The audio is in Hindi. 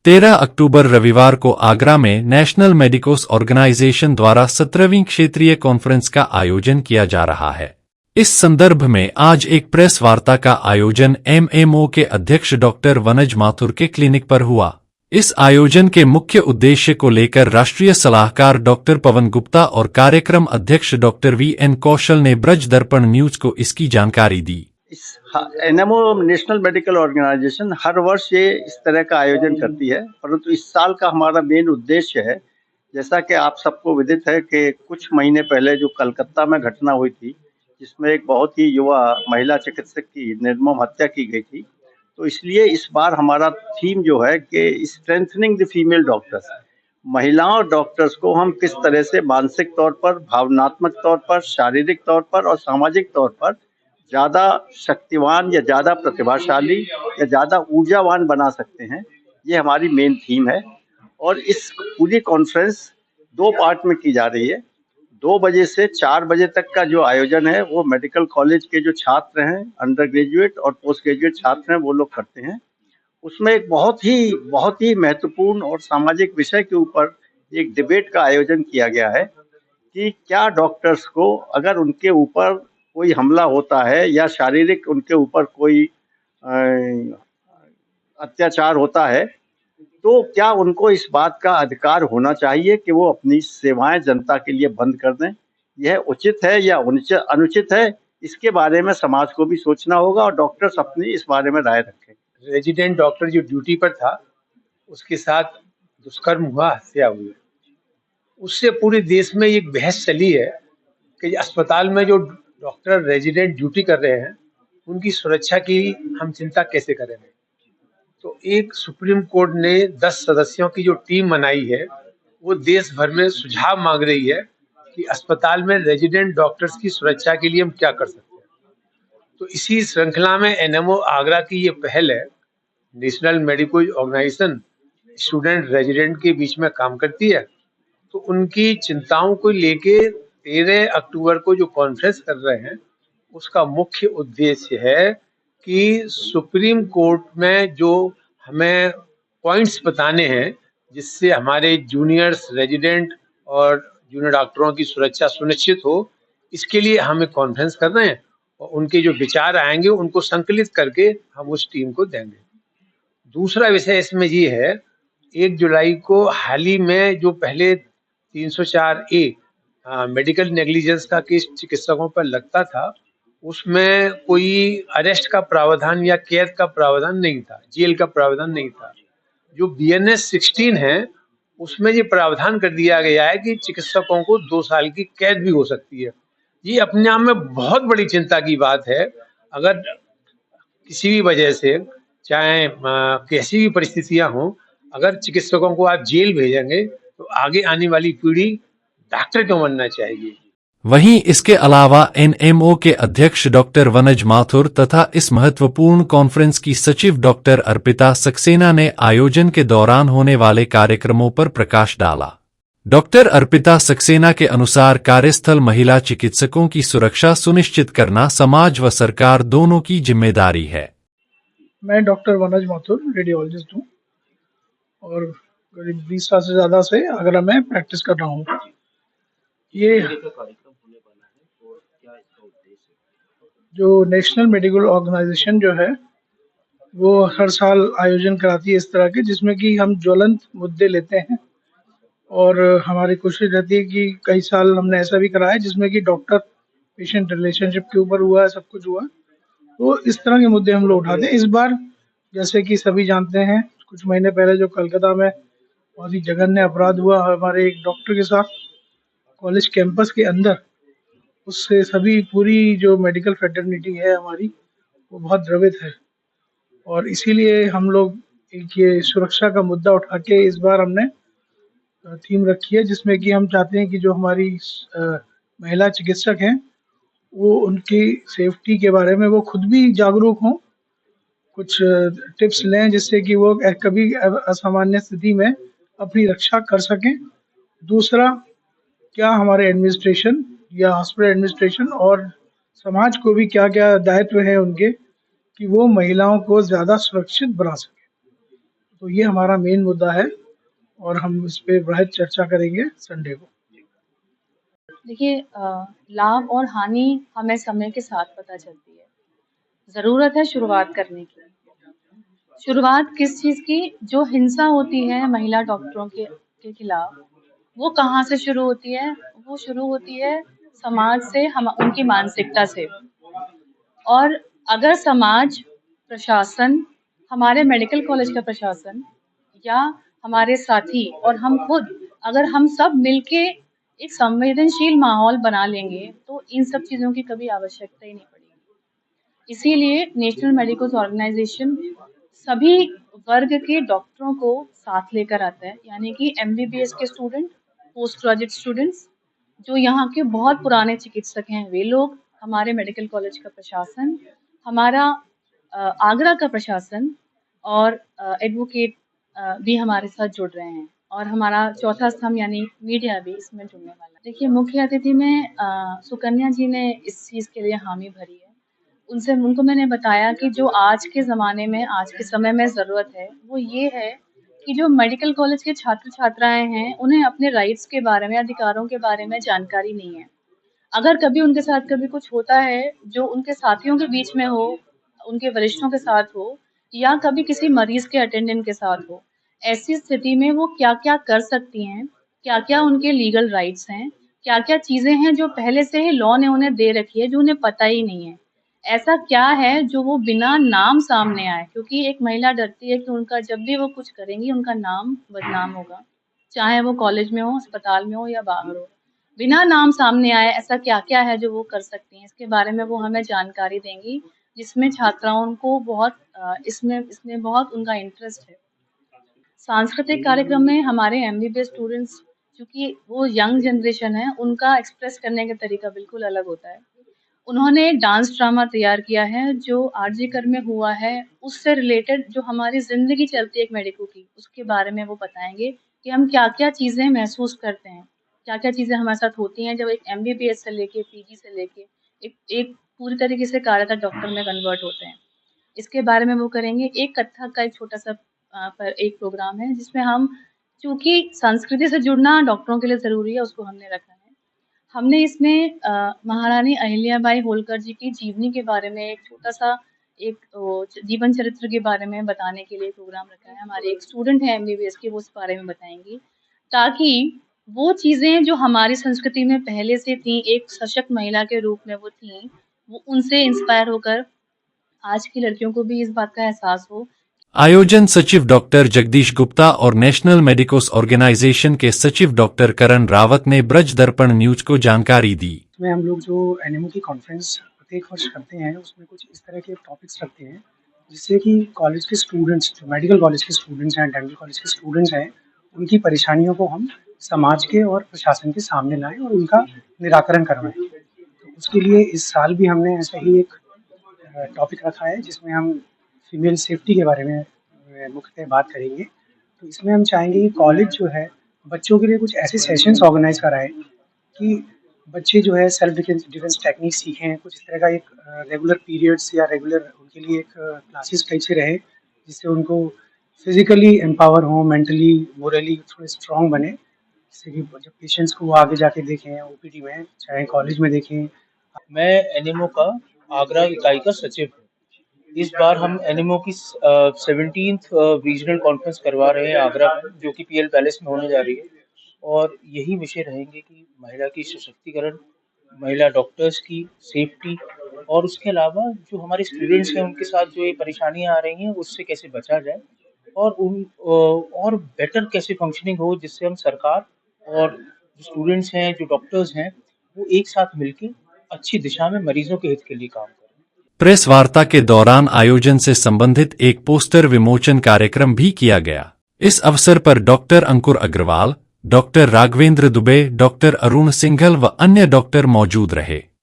13 अक्टूबर रविवार को आगरा में नेशनल मेडिकोस ऑर्गेनाइजेशन द्वारा 17वीं क्षेत्रीय कॉन्फ्रेंस का आयोजन किया जा रहा है। इस संदर्भ में आज एक प्रेस वार्ता का आयोजन एमएमओ के अध्यक्ष डॉक्टर वनज माथुर के क्लिनिक पर हुआ। इस आयोजन के मुख्य उद्देश्य को लेकर राष्ट्रीय सलाहकार डॉक्टर पवन गुप्ता और कार्यक्रम अध्यक्ष डॉक्टर वीएन कौशल ने ब्रज दर्पण न्यूज को इसकी जानकारी दी। एनएमओ नेशनल मेडिकल ऑर्गेनाइजेशन हर वर्ष ये इस तरह का आयोजन करती है, परंतु इस साल का हमारा मेन उद्देश्य है, जैसा कि आप सबको विदित है कि कुछ महीने पहले जो कलकत्ता में घटना हुई थी, जिसमें एक बहुत ही युवा महिला चिकित्सक की निर्मम हत्या की गई थी, तो इसलिए इस बार हमारा थीम जो है कि स्ट्रेंथनिंग द फीमेल डॉक्टर्स, महिलाओं डॉक्टर्स को हम किस तरह से मानसिक तौर पर, भावनात्मक तौर पर, शारीरिक तौर पर और सामाजिक तौर पर ज़्यादा शक्तिवान या ज़्यादा प्रतिभाशाली या ज़्यादा ऊर्जावान बना सकते हैं, ये हमारी मेन थीम है। और इस पूरी कॉन्फ्रेंस 2 पार्ट में की जा रही है। 2 बजे से 4 बजे तक का जो आयोजन है वो मेडिकल कॉलेज के जो छात्र हैं, अंडर ग्रेजुएट और पोस्ट ग्रेजुएट छात्र हैं, वो लोग करते हैं। उसमें एक बहुत ही महत्वपूर्ण और सामाजिक विषय के ऊपर एक डिबेट का आयोजन किया गया है कि क्या डॉक्टर्स को अगर उनके ऊपर कोई हमला होता है या शारीरिक उनके ऊपर कोई अत्याचार होता है, तो क्या उनको इस बात का अधिकार होना चाहिए कि वो अपनी सेवाएं जनता के लिए बंद कर दें? यह उचित है या अनुचित है? इसके बारे में समाज को भी सोचना होगा और डॉक्टर्स अपनी इस बारे में राय रखें। रेजिडेंट डॉक्टर जो ड्यूटी पर था, उसके साथ दुष्कर्म हुआ, हत्या हुई। उससे पूरे देश में एक बहस चली है कि अस्पताल में जो डॉक्टर रेजिडेंट ड्यूटी कर रहे हैं, उनकी सुरक्षा की हम चिंता कैसे करेंगे। तो एक सुप्रीम कोर्ट ने 10 सदस्यों की जो टीम बनाई है, वो देश भर में सुझाव मांग रही है कि अस्पताल में रेजिडेंट डॉक्टर्स की सुरक्षा के लिए हम क्या कर सकते हैं। तो इसी श्रृंखला में एनएमओ आगरा की ये पहल है। National medical organisation student resident के बीच में काम करती है, तो उनकी चिंताओं को लेके 13 अक्टूबर को जो कॉन्फ्रेंस कर रहे हैं, उसका मुख्य उद्देश्य है कि सुप्रीम कोर्ट में जो हमें पॉइंट्स बताने हैं, जिससे हमारे जूनियर्स रेजिडेंट और जूनियर डॉक्टरों की सुरक्षा सुनिश्चित हो, इसके लिए हम एक कॉन्फ्रेंस कर रहे हैं और उनके जो विचार आएंगे उनको संकलित करके हम उस टीम को देंगे। दूसरा विषय इसमें ये है, 1 जुलाई को हाल ही में जो पहले 304A मेडिकल नेग्लिजेंस का केस चिकित्सकों पर लगता था, उसमें कोई अरेस्ट का प्रावधान या कैद का प्रावधान नहीं था, जेल का प्रावधान नहीं था। जो BNS 16 है, उसमें ये प्रावधान कर दिया गया है कि चिकित्सकों को 2 साल की कैद भी हो सकती है। ये अपने आप में बहुत बड़ी चिंता की बात है। अगर किसी भी वजह से, चाहे कैसी भी परिस्थितियां हों, अगर चिकित्सकों को आप जेल भेजेंगे तो आगे आने वाली पीढ़ी डॉक्टर क्यों बनना चाहेगी। वहीं इसके अलावा एनएमओ के अध्यक्ष डॉक्टर वनज माथुर तथा इस महत्वपूर्ण कॉन्फ्रेंस की सचिव डॉक्टर अर्पिता सक्सेना ने आयोजन के दौरान होने वाले कार्यक्रमों पर प्रकाश डाला। डॉक्टर अर्पिता सक्सेना के अनुसार कार्यस्थल महिला चिकित्सकों की सुरक्षा सुनिश्चित करना समाज व सरकार दोनों की जिम्मेदारी है। मैं डॉक्टर वनज माथुर रेडियोलॉजिस्ट हूँ और करीब 20 साल से ज़्यादा से आगरा में प्रैक्टिस कर रहा हूँ। ये जो नेशनल मेडिकल ऑर्गेनाइजेशन जो है, वो हर साल आयोजन कराती है इस तरह के, जिसमें कि हम ज्वलंत मुद्दे लेते हैं और हमारी कोशिश रहती है कि कई साल हमने ऐसा भी कराया जिसमें कि डॉक्टर पेशेंट रिलेशनशिप के ऊपर हुआ है, सब कुछ हुआ। तो इस तरह के मुद्दे हम लोग उठाते हैं। इस बार जैसे कि सभी जानते हैं, कुछ महीने पहले जो कलकत्ता में बहुत ही जघन्य अपराध हुआ हमारे एक डॉक्टर के साथ कॉलेज कैंपस के अंदर, उससे सभी पूरी जो मेडिकल फ्रेटर्निटी है हमारी, वो बहुत द्रवित है। और इसीलिए हम लोग एक ये सुरक्षा का मुद्दा उठा के इस बार हमने थीम रखी है, जिसमें कि हम चाहते हैं कि जो हमारी महिला चिकित्सक हैं, वो उनकी सेफ्टी के बारे में वो खुद भी जागरूक हों, कुछ टिप्स लें जिससे कि वो कभी असामान्य स्थिति में अपनी रक्षा कर सकें। दूसरा, क्या हमारे एडमिनिस्ट्रेशन या हॉस्पिटल एडमिनिस्ट्रेशन और समाज को भी क्या क्या दायित्व है उनके कि वो महिलाओं को ज़्यादा सुरक्षित बना सके। तो ये हमारा मेन मुद्दा है और हम इस पे वृहद चर्चा करेंगे संडे को। देखिए लाभ और हानि हमें समय के साथ पता चलती है। ज़रूरत है शुरुआत करने की। शुरुआत किस चीज़ की? जो हिंसा होती है महिला डॉक्टरों के खिलाफ, वो कहाँ से शुरू होती है? वो शुरू होती है समाज से, हम उनकी मानसिकता से। और अगर समाज, प्रशासन, हमारे मेडिकल कॉलेज का प्रशासन या हमारे साथी और हम खुद, अगर हम सब मिलके एक संवेदनशील माहौल बना लेंगे, तो इन सब चीज़ों की कभी आवश्यकता ही नहीं पड़ेगी। इसीलिए नेशनल मेडिकल ऑर्गेनाइजेशन सभी वर्ग के डॉक्टरों को साथ लेकर आता है, यानी कि एमबीबीएस के स्टूडेंट, पोस्ट ग्रेजुएट स्टूडेंट्स, जो यहाँ के बहुत पुराने चिकित्सक हैं वे लोग, हमारे मेडिकल कॉलेज का प्रशासन, हमारा आगरा का प्रशासन और एडवोकेट भी हमारे साथ जुड़ रहे हैं और हमारा चौथा स्तंभ यानी मीडिया भी इसमें जुड़ने वाला है। देखिए मुख्य अतिथि में सुकन्या जी ने इस चीज़ के लिए हामी भरी है। उनको मैंने बताया कि जो आज के ज़माने में, आज के समय में ज़रूरत है, वो ये है कि जो मेडिकल कॉलेज के छात्र-छात्राएँ हैं, उन्हें अपने राइट्स के बारे में, अधिकारों के बारे में जानकारी नहीं है। अगर कभी उनके साथ कभी कुछ होता है, जो उनके साथियों के बीच में हो, उनके वरिष्ठों के साथ हो या कभी किसी मरीज़ के अटेंडेंट के साथ हो, ऐसी स्थिति में वो क्या-क्या कर सकती हैं, क्या-क्या उनके लीगल राइट्स हैं, क्या-क्या चीज़ें हैं जो पहले से ही लॉ ने उन्हें दे रखी है, जो उन्हें पता ही नहीं है। ऐसा क्या है जो वो बिना नाम सामने आए, क्योंकि एक महिला डरती है कि उनका जब भी वो कुछ करेंगी उनका नाम बदनाम होगा, चाहे वो कॉलेज में हो, अस्पताल में हो या बाहर हो। बिना नाम सामने आए ऐसा क्या-क्या है जो वो कर सकती हैं, इसके बारे में वो हमें जानकारी देंगी, जिसमें छात्राओं को बहुत इसमें बहुत उनका इंटरेस्ट है। सांस्कृतिक कार्यक्रम में हमारे एमबीबीएस स्टूडेंट्स, चूँकि वो यंग जनरेशन है, उनका एक्सप्रेस करने का तरीका बिल्कुल अलग होता है। उन्होंने एक डांस ड्रामा तैयार किया है जो आरजीकर में हुआ है, उससे रिलेटेड जो हमारी ज़िंदगी चलती है एक मेडिको की, उसके बारे में वो बताएँगे कि हम क्या-क्या चीज़ें महसूस करते हैं, क्या-क्या चीज़ें हमारे साथ होती हैं जब एक एमबीबीएस से लेके पीजी से लेके एक एक पूरी तरीके से कार्यरत डॉक्टर में कन्वर्ट होते हैं। इसके बारे में वो करेंगे। एक कथक का एक छोटा-सा पर एक प्रोग्राम है जिसमें हम, चूँकि संस्कृति से जुड़ना डॉक्टरों के लिए ज़रूरी है, उसको हमने रखा है। हमने इसमें महारानी अहिल्याबाई होलकर जी की जीवनी के बारे में एक छोटा-सा एक जीवन चरित्र के बारे में बताने के लिए प्रोग्राम रखा है। हमारे एक स्टूडेंट हैं एमबीबीएस के, वो इस बारे में बताएँगी, ताकि वो चीज़ें जो हमारी संस्कृति में पहले से थी, एक सशक्त महिला के रूप में वो थीं, वो उनसे इंस्पायर होकर आज की लड़कियों को भी इस बात का एहसास हो। आयोजन सचिव डॉक्टर जगदीश गुप्ता और नेशनल मेडिकोस ऑर्गेनाइजेशन के सचिव डॉक्टर करण रावत ने ब्रज दर्पण न्यूज को जानकारी दी। इसमें हम लोग जो एनएमओ की कॉन्फ्रेंस प्रत्येक वर्ष करते हैं, उसमें कुछ इस तरह के टॉपिक्स रखते हैं जिससे कि कॉलेज के स्टूडेंट्स, जो मेडिकल कॉलेज के स्टूडेंट्स हैं, डेंटल कॉलेज के स्टूडेंट्स हैं, उनकी परेशानियों को हम समाज के और प्रशासन के सामने लाएं और उनका निराकरण करवाएं। तो उसके लिए इस साल भी हमने ऐसा ही एक टॉपिक रखा है जिसमें हम फीमेल सेफ्टी के बारे में मुख्यतः बात करेंगे। तो इसमें हम चाहेंगे कि कॉलेज जो है बच्चों के लिए कुछ ऐसे सेशंस ऑर्गेनाइज कराए कि बच्चे जो है सेल्फ डिफेंस टेक्निक सीखें। कुछ इस तरह का एक रेगुलर पीरियड्स या रेगुलर उनके लिए एक क्लासेस टाइप से रहे, जिससे उनको फिजिकली एम्पावर हो, मेंटली मोरली थोड़े स्ट्रॉन्ग बने, जिससे कि जब पेशेंट्स को वो आगे जाके देखें ओपीडी में, चाहे कॉलेज में देखें। मैं एनएमओ का आगरा इकाई का सचिव हूँ। इस बार हम एनएमओ की 17th रीजनल कॉन्फ्रेंस करवा रहे हैं आगरा में, जो कि पीएल पैलेस में होने जा रही है, और यही विषय रहेंगे कि महिला की सशक्तिकरण, महिला डॉक्टर्स की सेफ्टी, और उसके अलावा जो हमारे स्टूडेंट्स हैं उनके साथ जो ये परेशानियां आ रही हैं उससे कैसे बचा जाए और और बेटर कैसे फंक्शनिंग हो, जिससे हम सरकार और जो स्टूडेंट्स हैं, जो डॉक्टर्स हैं, वो एक साथ मिलकर अच्छी दिशा में मरीजों के हित के लिए काम करें। प्रेस वार्ता के दौरान आयोजन से संबंधित एक पोस्टर विमोचन कार्यक्रम भी किया गया। इस अवसर पर डॉक्टर अंकुर अग्रवाल, डॉक्टर राघवेंद्र दुबे, डॉक्टर अरुण सिंघल व अन्य डॉक्टर मौजूद रहे।